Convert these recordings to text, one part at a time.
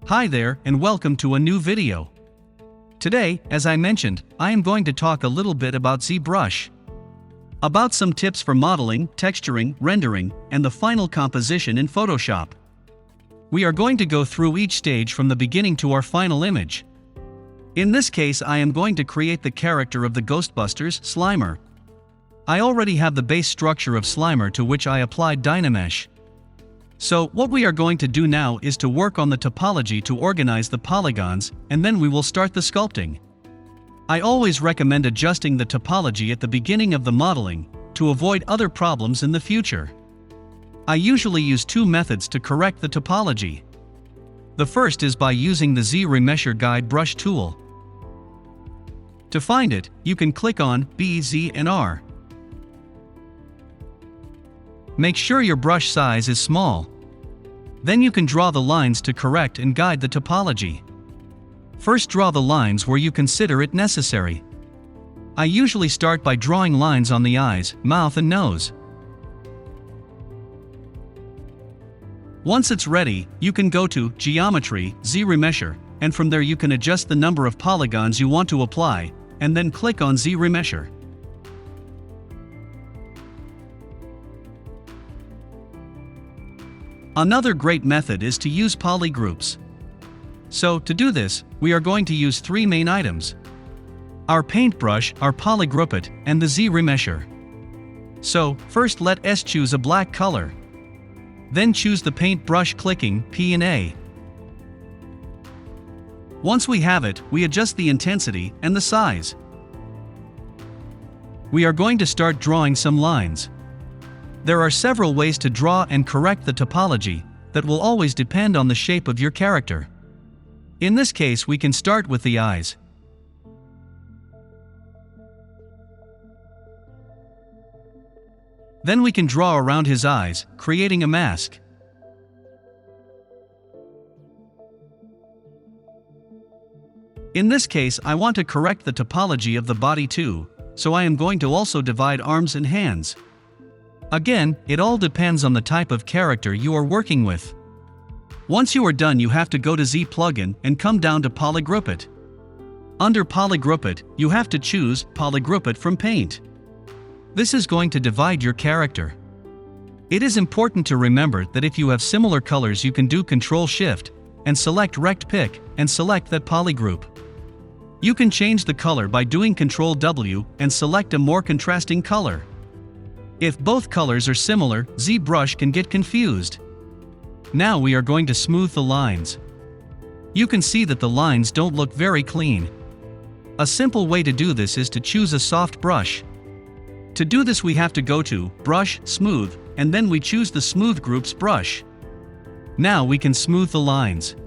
Hi there and welcome to a new video. Today, as I mentioned, I am going to talk a little bit about Zbrush. About some tips for modeling, texturing, rendering, and the final composition in Photoshop. We are going to go through each stage from the beginning to our final image. In this case, I am going to create the character of the Ghostbusters, Slimer. I already have the base structure of Slimer to which I applied Dynamesh. So, what we are going to do now is to work on the topology to organize the polygons, and then we will start the sculpting. I always recommend adjusting the topology at the beginning of the modeling, to avoid other problems in the future. I usually use two methods to correct the topology. The first is by using the Zremesher guide brush tool. To find it, you can click on B, Z, and R. Make sure your brush size is small. Then you can draw the lines to correct and guide the topology. First, draw the lines where you consider it necessary. I usually start by drawing lines on the eyes, mouth and nose. Once it's ready, you can go to Geometry, Zremesher, and from there you can adjust the number of polygons you want to apply, and then click on Zremesher. Another great method is to use polygroups. So, to do this, we are going to use three main items: our paintbrush, our Polygroupit, and the Zremesher. So, first let us choose a black color. Then choose the paintbrush clicking P and A. Once we have it, we adjust the intensity and the size. We are going to start drawing some lines. There are several ways to draw and correct the topology, that will always depend on the shape of your character. In this case, we can start with the eyes. Then we can draw around his eyes, creating a mask. In this case, I want to correct the topology of the body too, so I am going to also divide arms and hands. Again, it all depends on the type of character you are working with. Once you are done, you have to go to Z plugin and come down to Polygroupit. Under Polygroupit, you have to choose Polygroupit from Paint. This is going to divide your character. It is important to remember that if you have similar colors, you can do Ctrl-Shift and select Rect Pick and select that polygroup. You can change the color by doing Ctrl-W and select a more contrasting color. If both colors are similar, Zbrush can get confused. Now we are going to smooth the lines. You can see that the lines don't look very clean. A simple way to do this is to choose a soft brush. To do this, we have to go to Brush, Smooth, and then we choose the Smooth Groups brush. Now we can smooth the lines.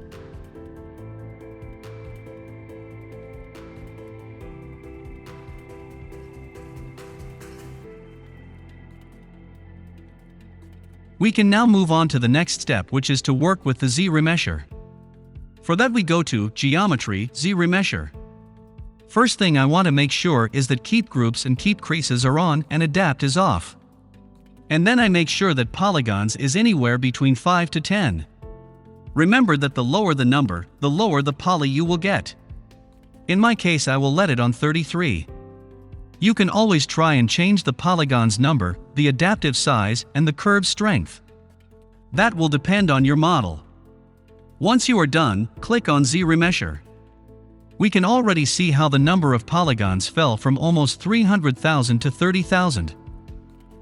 We can now move on to the next step, which is to work with the Zremesher. For that, we go to Geometry, Zremesher. First thing I want to make sure is that Keep Groups and Keep Creases are on and Adapt is off. And then I make sure that Polygons is anywhere between 5 to 10. Remember that the lower the number, the lower the poly you will get. In my case, I will let it on 33. You can always try and change the polygon's number, the adaptive size, and the curve strength. That will depend on your model. Once you are done, click on Zremesher. We can already see how the number of polygons fell from almost 300,000 to 30,000.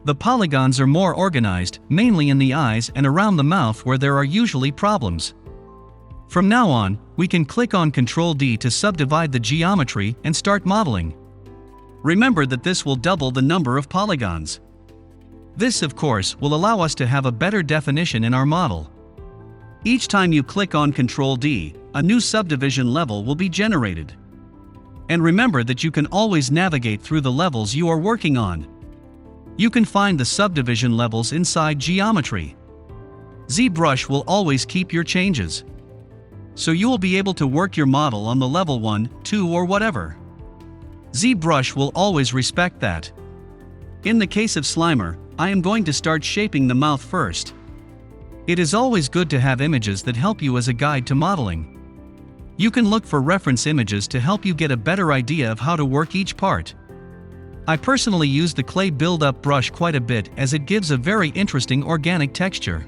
The polygons are more organized, mainly in the eyes and around the mouth where there are usually problems. From now on, we can click on Ctrl-D to subdivide the geometry and start modeling. Remember that this will double the number of polygons. This, of course, will allow us to have a better definition in our model. Each time you click on Ctrl-D, a new subdivision level will be generated. And remember that you can always navigate through the levels you are working on. You can find the subdivision levels inside Geometry. Zbrush will always keep your changes. So you will be able to work your model on the level 1, 2 or whatever. Zbrush will always respect that. In the case of Slimer, I am going to start shaping the mouth first. It is always good to have images that help you as a guide to modeling. You can look for reference images to help you get a better idea of how to work each part. I personally use the clay build-up brush quite a bit as it gives a very interesting organic texture.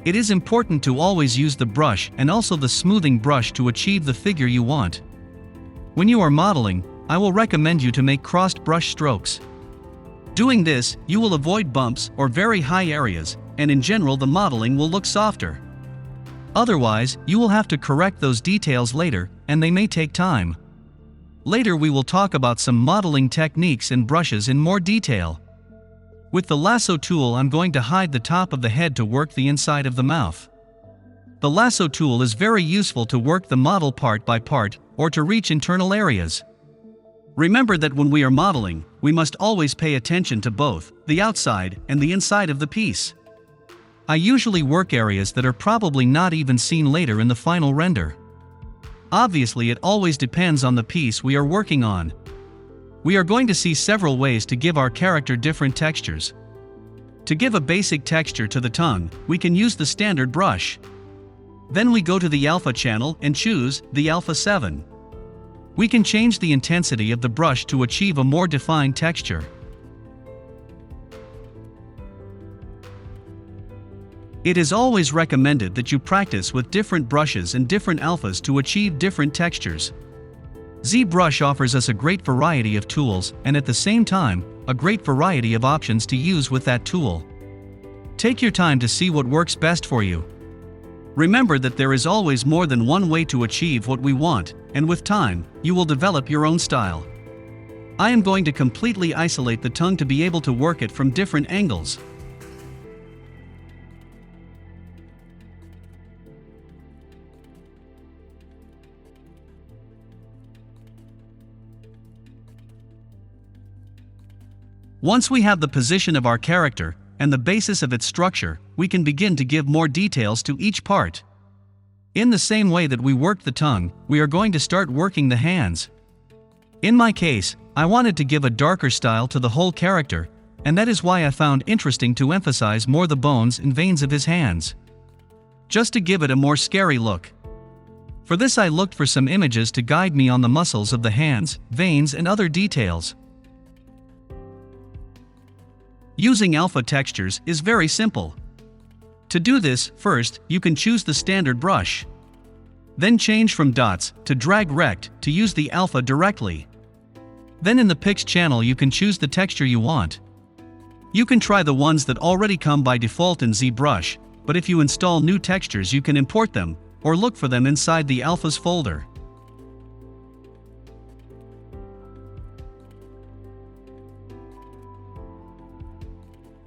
It is important to always use the brush and also the smoothing brush to achieve the figure you want. When you are modeling, I will recommend you to make crossed brush strokes. Doing this, you will avoid bumps or very high areas, and in general the modeling will look softer. Otherwise, you will have to correct those details later, and they may take time. Later we will talk about some modeling techniques and brushes in more detail. With the Lasso tool I'm going to hide the top of the head to work the inside of the mouth. The Lasso tool is very useful to work the model part by part, or to reach internal areas. Remember that when we are modeling, we must always pay attention to both the outside and the inside of the piece. I usually work areas that are probably not even seen later in the final render. Obviously, it always depends on the piece we are working on. We are going to see several ways to give our character different textures. To give a basic texture to the tongue, we can use the standard brush. Then we go to the alpha channel and choose the alpha 7. We can change the intensity of the brush to achieve a more defined texture. It is always recommended that you practice with different brushes and different alphas to achieve different textures. Zbrush offers us a great variety of tools and at the same time, a great variety of options to use with that tool. Take your time to see what works best for you. Remember that there is always more than one way to achieve what we want, and with time, you will develop your own style. I am going to completely isolate the tongue to be able to work it from different angles. Once we have the position of our character and the basis of its structure, we can begin to give more details to each part. In the same way that we worked the tongue, we are going to start working the hands. In my case, I wanted to give a darker style to the whole character, and that is why I found interesting to emphasize more the bones and veins of his hands. Just to give it a more scary look. For this I looked for some images to guide me on the muscles of the hands, veins and other details. Using alpha textures is very simple. To do this, first, you can choose the standard brush. Then change from dots to drag rect to use the alpha directly. Then in the Pix channel you can choose the texture you want. You can try the ones that already come by default in Zbrush, but if you install new textures you can import them, or look for them inside the alphas folder.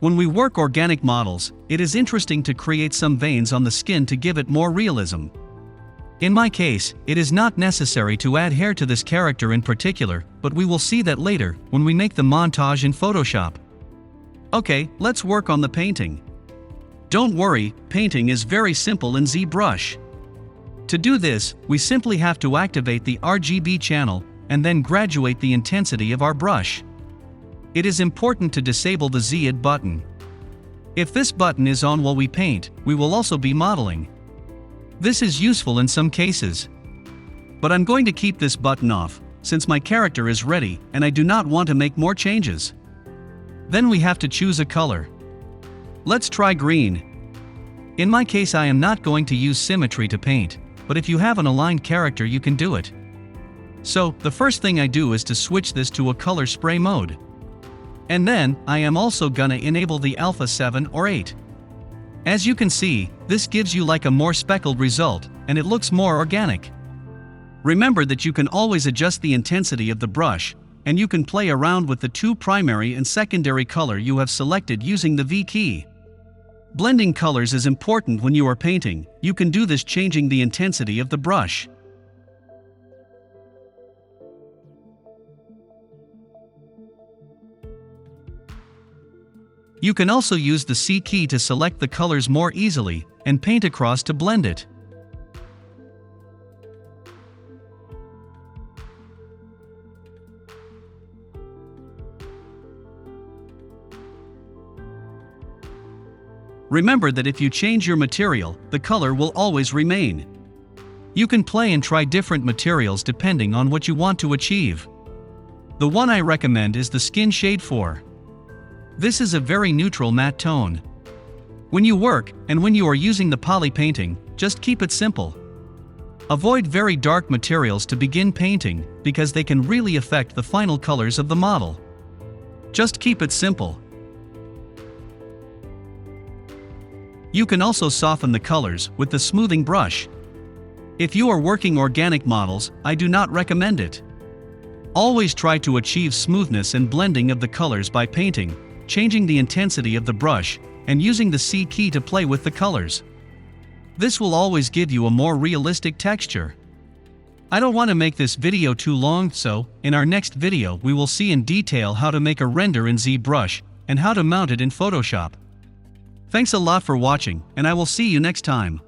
When we work organic models, it is interesting to create some veins on the skin to give it more realism. In my case, it is not necessary to add hair to this character in particular, but we will see that later, when we make the montage in Photoshop. Okay, let's work on the painting. Don't worry, painting is very simple in Zbrush. To do this, we simply have to activate the RGB channel, and then graduate the intensity of our brush. It is important to disable the Z button. If this button is on while we paint, we will also be modeling. This is useful in some cases. But I'm going to keep this button off, since my character is ready and I do not want to make more changes. Then we have to choose a color. Let's try green. In my case I am not going to use symmetry to paint, but if you have an aligned character you can do it. So, the first thing I do is to switch this to a color spray mode. And then, I am also gonna enable the alpha 7 or 8. As you can see, this gives you like a more speckled result, and it looks more organic. Remember that you can always adjust the intensity of the brush, and you can play around with the two primary and secondary color you have selected using the V key. Blending colors is important when you are painting. You can do this changing the intensity of the brush. You can also use the C key to select the colors more easily, and paint across to blend it. Remember that if you change your material, the color will always remain. You can play and try different materials depending on what you want to achieve. The one I recommend is the Skin Shade 4. This is a very neutral matte tone. When you work, and when you are using the poly painting, just keep it simple. Avoid very dark materials to begin painting, because they can really affect the final colors of the model. Just keep it simple. You can also soften the colors with the smoothing brush. If you are working organic models, I do not recommend it. Always try to achieve smoothness and blending of the colors by painting, changing the intensity of the brush, and using the C key to play with the colors. This will always give you a more realistic texture. I don't want to make this video too long, so, in our next video we will see in detail how to make a render in ZBrush, and how to mount it in Photoshop. Thanks a lot for watching, and I will see you next time.